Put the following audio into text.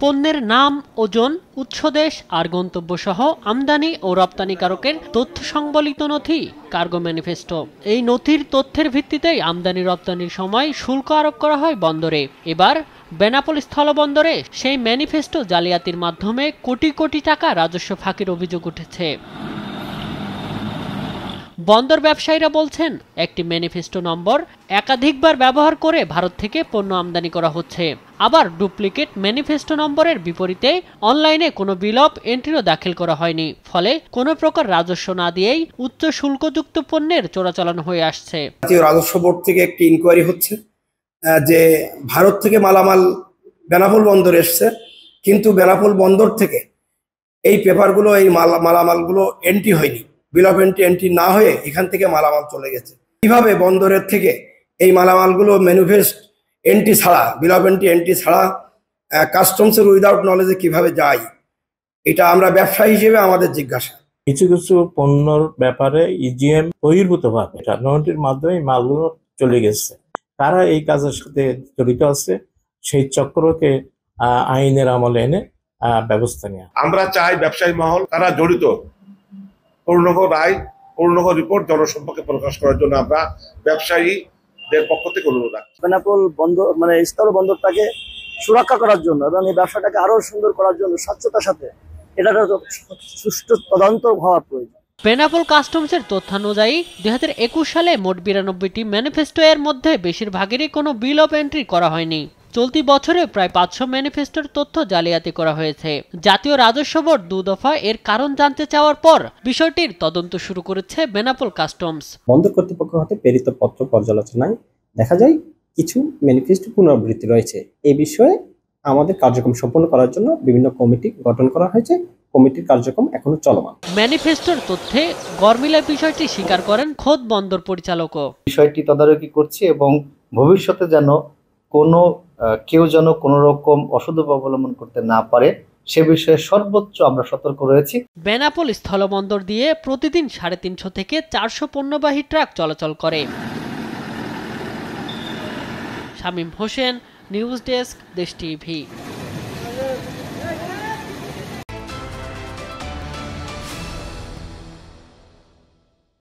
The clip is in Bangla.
পণ্যের নাম, ওজন, উৎস দেশ আর গন্তব্য সহ আমদানি ও রপ্তানিকারকের তথ্য সংবলিত নথি কার্গো ম্যানিফেস্টো। এই নথির তথ্যের ভিত্তিতেই আমদানি রপ্তানির সময় শুল্ক আরোপ করা হয় বন্দরে। এবার বেনাপোল স্থলবন্দরে সেই ম্যানিফেস্টো জালিয়াতির মাধ্যমে কোটি কোটি টাকা রাজস্ব ফাঁকির অভিযোগ উঠেছে। বন্দর ব্যবসায়ীরা বলছেন, একটি ম্যানিফেস্টো নম্বর একাধিকবার ব্যবহার করে ভারত থেকে পণ্য আমদানি করা হচ্ছে। আবার ডুপ্লিকেট ম্যানিফেস্টো নম্বরের বিপরীতে অনলাইনে কোনো বিল অফ এন্ট্রিও দাখিল করা হয়নি। ফলে কোনো প্রকার রাজস্ব না দিয়েই উচ্চ শুল্কযুক্ত পণ্যের চোরাচালান হয়ে আসছে। জাতীয় রাজস্ব বোর্ড থেকে একটি ইনকোয়ারি হচ্ছে যে ভারত থেকে মালামাল বেনাপোল বন্দর এসছে, কিন্তু বেনাপোল বন্দর থেকে এই পেপারগুলো, এই মালামালগুলো এন্ট্রি হয়নি। বিল অফ এন্ট্রি না হয়ে এখান থেকে মালামাল চলে গেছে। কিভাবে বন্দরের থেকে এই মালামালগুলো ম্যানিফেস্ট এন্ট্রি ছাড়া, বিল অফ এন্ট্রি ছাড়া কাস্টমসের উইদাউট নলেজে কিভাবে যায়, এটা আমরা ব্যবসায়ী হিসেবে আমাদের জিজ্ঞাসা। কিছু কিছু পণ্যর ব্যাপারে ইজিএম বহির্ভূতভাবে নথির মাধ্যমে মালগুলো চলে গেছে। তারা এই কাজের সাথে জড়িত আছে, সেই চক্রকে আইনের আমলে এনে ব্যবস্থা নেওয়া। আমরা চাই ব্যবসায়ী মহল তারা জড়িত পূর্ণাঙ্গ রায়, পূর্ণাঙ্গ রিপোর্ট জনসম্পর্কে প্রকাশ করার জন্য আমরা ব্যবসায়ীদের পক্ষ থেকে অনুরোধ রাখছি। বেনাপোল বন্দর স্থল বন্দরটাকে সুরক্ষা করার জন্য এবং এই ব্যবসাটাকে আরো সুন্দর করার জন্য স্বচ্ছতার সাথে এটা সুষ্ঠু তদন্ত হওয়া প্রয়োজন। বেনাপোল কাস্টমসের তথ্যানুযায়ী 2021 সালে মোট 92টি ম্যানিফেস্টো এর মধ্যে বেশিরভাগেরই কোনো বিল অফ এন্ট্রি করা হয়নি। চলতি বছরে প্রায় 500 ম্যানিফেস্টোর তথ্য জালিয়াতি করা হয়েছে। জাতীয় রাজস্ব বোর্ড 2 দফা এর কারণ জানতে চাওয়ার পর বিষয়টির তদন্ত শুরু করেছে বেনাপোল কাস্টমস। বন্দর কর্তৃপক্ষ হতে প্রেরিত পত্র পর্যালোচনায় দেখা যায় কিছু ম্যানিফেস্টো পুনরাবৃত্তি রয়েছে। এই বিষয়ে আমাদের কার্যক্রম সম্পন্ন করার জন্য বিভিন্ন কমিটি গঠন করা হয়েছে। কমিটির কার্যক্রম এখনো চলমান। ম্যানিফেস্টোর তথ্যে গরমিলে বিষয়টি স্বীকার করেন খোদ বন্দর পরিচালকও। বিষয়টি তদারকি করছি এবং ভবিষ্যতে যেন কেউ যেন কোনো রকম অসৎ অবলম্বন করতে না পারে সে বিষয়ে সর্বোচ্চ আমরা সতর্ক রয়েছি। বেনাপোল স্থলবন্দর দিয়ে প্রতিদিন 350 থেকে 400 পণ্যবাহী ট্রাক চলাচল করে। শামীম হোসেন, নিউজ ডেস্ক, দেশ টিভি।